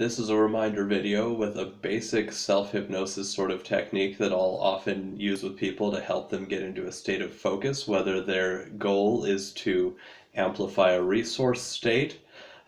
This is a reminder video with a basic self-hypnosis sort of technique that I'll often use with people to help them get into a state of focus, whether their goal is to amplify a resource state,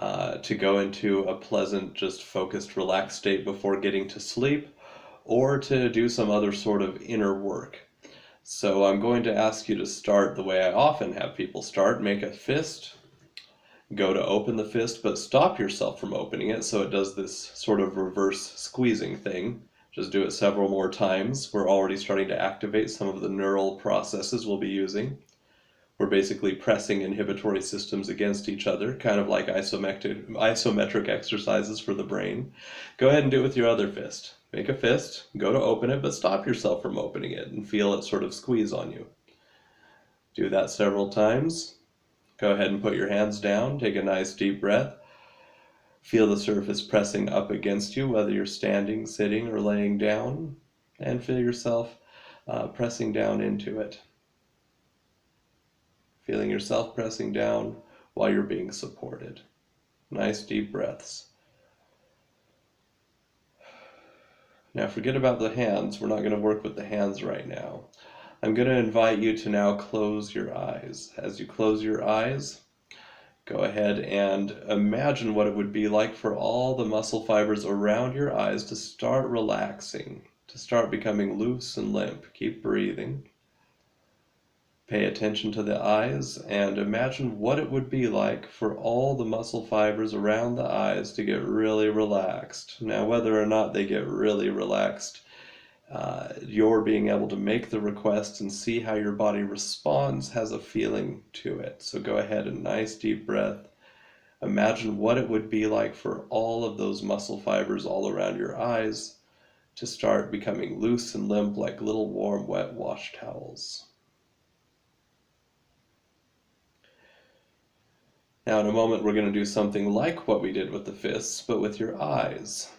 to go into a pleasant, just focused, relaxed state before getting to sleep, or to do some other sort of inner work. So I'm going to ask you to start the way I often have people start. Make a fist. Go to open the fist, but stop yourself from opening it so it does this sort of reverse squeezing thing. Just do it several more times. We're already starting to activate some of the neural processes we'll be using. We're basically pressing inhibitory systems against each other, kind of like isometric exercises for the brain. Go ahead and do it with your other fist. Make a fist, go to open it, but stop yourself from opening it and feel it sort of squeeze on you. Do that several times. Go ahead and put your hands down, take a nice deep breath. Feel the surface pressing up against you, whether you're standing, sitting, or laying down, and feel yourself pressing down into it. Feeling yourself pressing down while you're being supported. Nice deep breaths. Now forget about the hands. We're not going to work with the hands right now. I'm going to invite you to now close your eyes. As you close your eyes, go ahead and imagine what it would be like for all the muscle fibers around your eyes to start relaxing, to start becoming loose and limp. Keep breathing. Pay attention to the eyes and imagine what it would be like for all the muscle fibers around the eyes to get really relaxed. Now, whether or not they get really relaxed, you're being able to make the request and see how your body responds has a feeling to it. So go ahead and nice deep breath. Imagine what it would be like for all of those muscle fibers all around your eyes to start becoming loose and limp like little warm wet wash towels. Now in a moment we're going to do something like what we did with the fists, but with your eyes.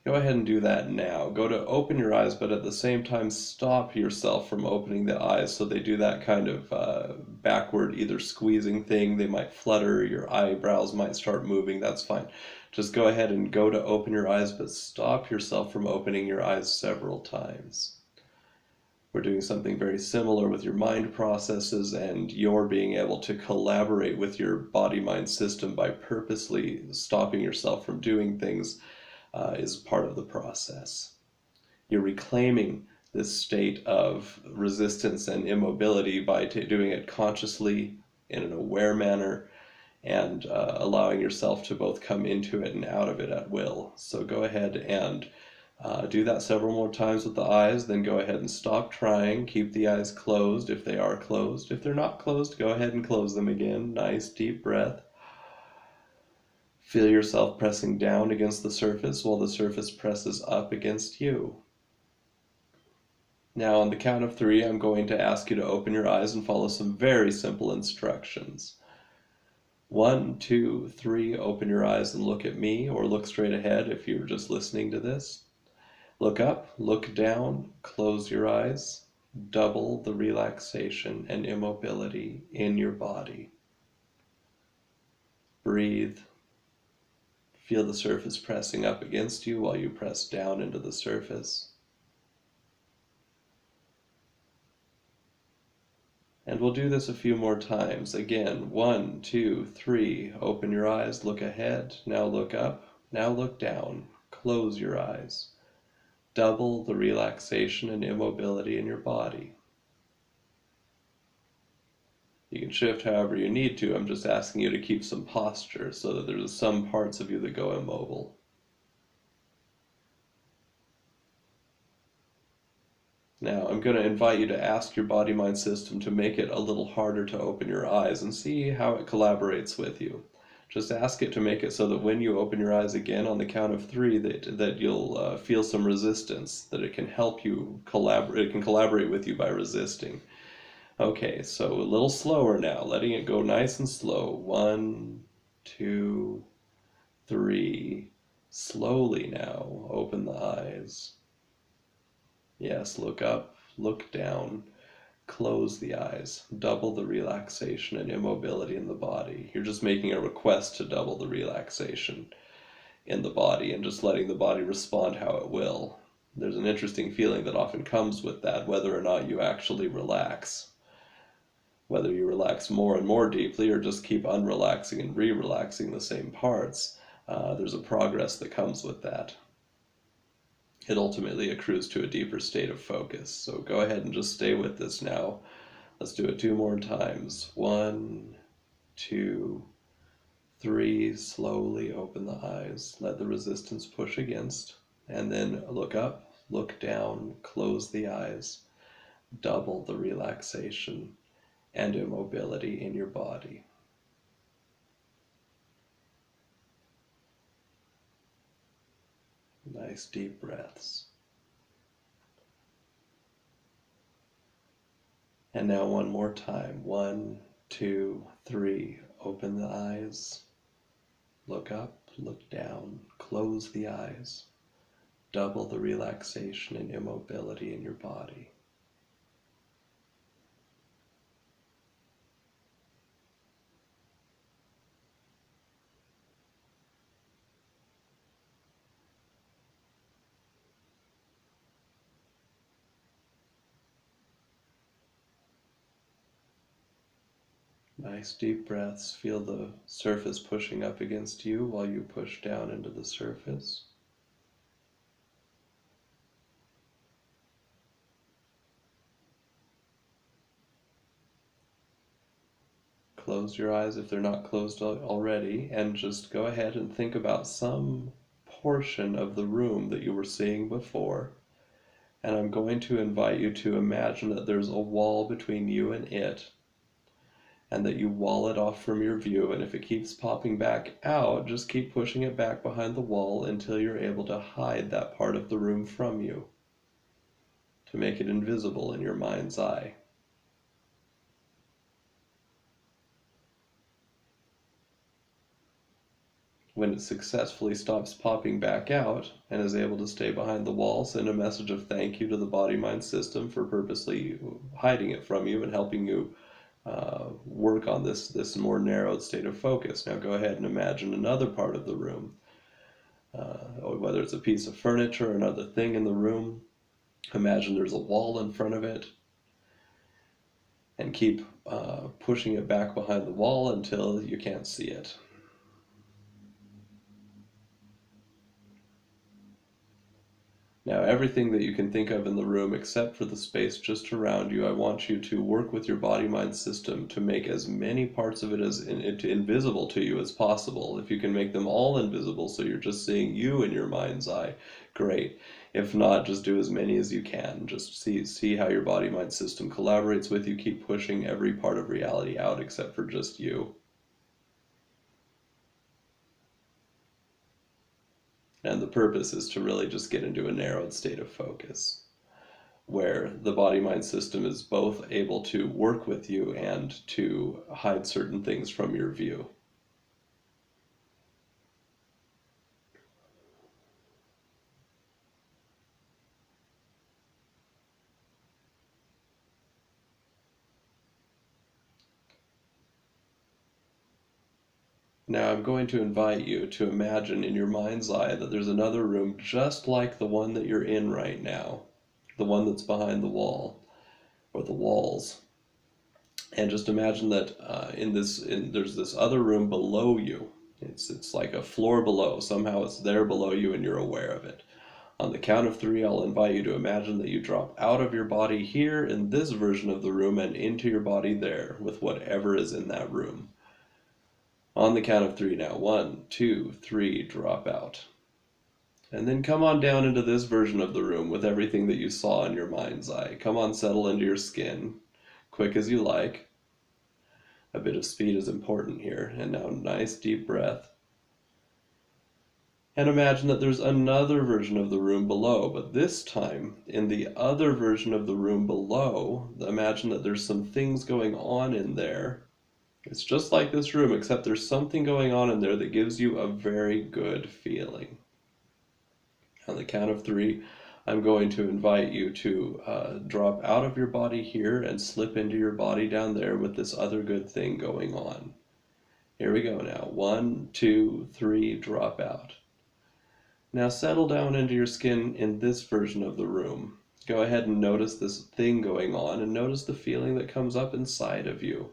Go ahead and do that now. Go to open your eyes, but at the same time stop yourself from opening the eyes so they do that kind of backward either squeezing thing. They might flutter, your eyebrows might start moving, that's fine. Just go ahead and go to open your eyes, but stop yourself from opening your eyes several times. We're doing something very similar with your mind processes, and you're being able to collaborate with your body-mind system by purposely stopping yourself from doing things is part of the process. You're reclaiming this state of resistance and immobility by doing it consciously in an aware manner and allowing yourself to both come into it and out of it at will. So go ahead and do that several more times with the eyes, then go ahead and stop trying. Keep the eyes closed if they are closed. If they're not closed, go ahead and close them again. Nice deep breath. Feel yourself pressing down against the surface while the surface presses up against you. Now on the count of 3, I'm going to ask you to open your eyes and follow some very simple instructions. 1, 2, 3, open your eyes and look at me, or look straight ahead if you're just listening to this. Look up, look down, close your eyes. Double the relaxation and immobility in your body. Breathe. Feel the surface pressing up against you while you press down into the surface. And we'll do this a few more times. Again, 1, 2, 3, open your eyes, look ahead, now look up, now look down, close your eyes. Double the relaxation and immobility in your body. You can shift however you need to. I'm just asking you to keep some posture so that there's some parts of you that go immobile. Now, I'm going to invite you to ask your body-mind system to make it a little harder to open your eyes and see how it collaborates with you. Just ask it to make it so that when you open your eyes again on the count of 3, that you'll feel some resistance, that it can help you collaborate. It can collaborate with you by resisting. Okay, so a little slower now, letting it go nice and slow. 1, 2, 3. Slowly now, open the eyes. Yes, look up, look down, close the eyes. Double the relaxation and immobility in the body. You're just making a request to double the relaxation. in the body and just letting the body respond how it will. There's an interesting feeling that often comes with that, whether or not you actually relax. Whether you relax more and more deeply or just keep unrelaxing and re-relaxing the same parts, there's a progress that comes with that. It ultimately accrues to a deeper state of focus. So go ahead and just stay with this now. Let's do it 2 more times. 1, 2, 3. Slowly open the eyes. Let the resistance push against. And then look up, look down, close the eyes. Double the relaxation and immobility in your body. Nice deep breaths. And now one more time. 1, 2, 3. Open the eyes. Look up, look down, close the eyes. Double the relaxation and immobility in your body. Nice deep breaths. Feel the surface pushing up against you while you push down into the surface. Close your eyes if they're not closed already, and just go ahead and think about some portion of the room that you were seeing before. And I'm going to invite you to imagine that there's a wall between you and it, and that you wall it off from your view, and if it keeps popping back out, just keep pushing it back behind the wall until you're able to hide that part of the room from you, to make it invisible in your mind's eye. When it successfully stops popping back out and is able to stay behind the wall, send a message of thank you to the body-mind system for purposely hiding it from you and helping you work on this more narrowed state of focus. Now go ahead and imagine another part of the room, whether it's a piece of furniture or another thing in the room. Imagine there's a wall in front of it, and keep pushing it back behind the wall until you can't see it. Now, everything that you can think of in the room except for the space just around you, I want you to work with your body-mind system to make as many parts of it as invisible to you as possible. If you can make them all invisible so you're just seeing you in your mind's eye, great. If not, just do as many as you can. Just see how your body-mind system collaborates with you. Keep pushing every part of reality out except for just you. And the purpose is to really just get into a narrowed state of focus, where the body-mind system is both able to work with you and to hide certain things from your view. Now I'm going to invite you to imagine in your mind's eye that there's another room just like the one that you're in right now, the one that's behind the wall, or the walls. And just imagine that there's this other room below you. It's like a floor below. Somehow it's there below you and you're aware of it. On the count of 3, I'll invite you to imagine that you drop out of your body here in this version of the room and into your body there with whatever is in that room. On the count of 3 now. 1, 2, 3, drop out. And then come on down into this version of the room with everything that you saw in your mind's eye. Come on, settle into your skin, quick as you like. A bit of speed is important here. And now nice deep breath. And imagine that there's another version of the room below, but this time, in the other version of the room below, imagine that there's some things going on in there. It's just like this room, except there's something going on in there that gives you a very good feeling. On the count of 3, I'm going to invite you to drop out of your body here and slip into your body down there with this other good thing going on. Here we go now. 1, 2, 3, drop out. Now settle down into your skin in this version of the room. Go ahead and notice this thing going on and notice the feeling that comes up inside of you.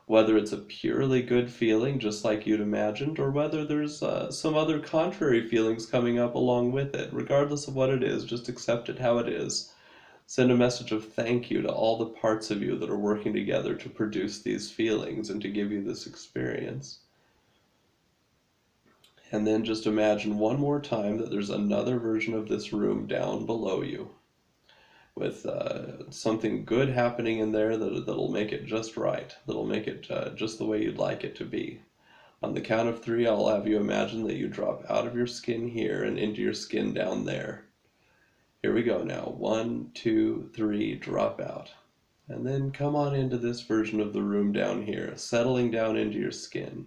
Whether it's a purely good feeling, just like you'd imagined, or whether there's some other contrary feelings coming up along with it. Regardless of what it is, just accept it how it is. Send a message of thank you to all the parts of you that are working together to produce these feelings and to give you this experience. And then just imagine one more time that there's another version of this room down below you with something good happening in there that'll make it just right, that'll make it just the way you'd like it to be. On the count of 3, I'll have you imagine that you drop out of your skin here and into your skin down there. Here we go now. 1, 2, 3, drop out. And then come on into this version of the room down here, settling down into your skin.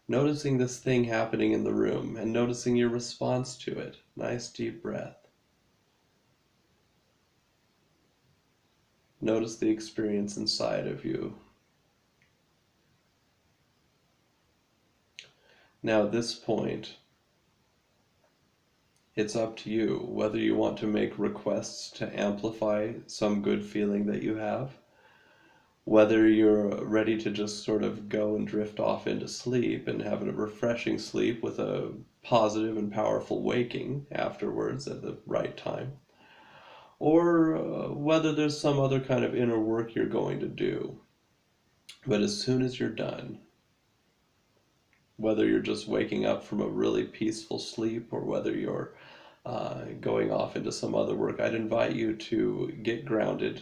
Noticing this thing happening in the room and noticing your response to it. Nice deep breath. Notice the experience inside of you. Now at this point, it's up to you whether you want to make requests to amplify some good feeling that you have, whether you're ready to just sort of go and drift off into sleep and have a refreshing sleep with a positive and powerful waking afterwards at the right time, or whether there's some other kind of inner work you're going to do. But as soon as you're done, whether you're just waking up from a really peaceful sleep or whether you're going off into some other work, I'd invite you to get grounded.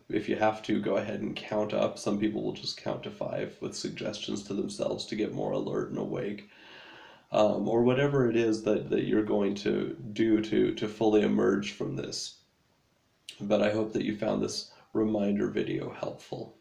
If you have to, go ahead and count up. Some people will just count to 5 with suggestions to themselves to get more alert and awake. Or whatever it is that you're going to do to fully emerge from this. But I hope that you found this reminder video helpful.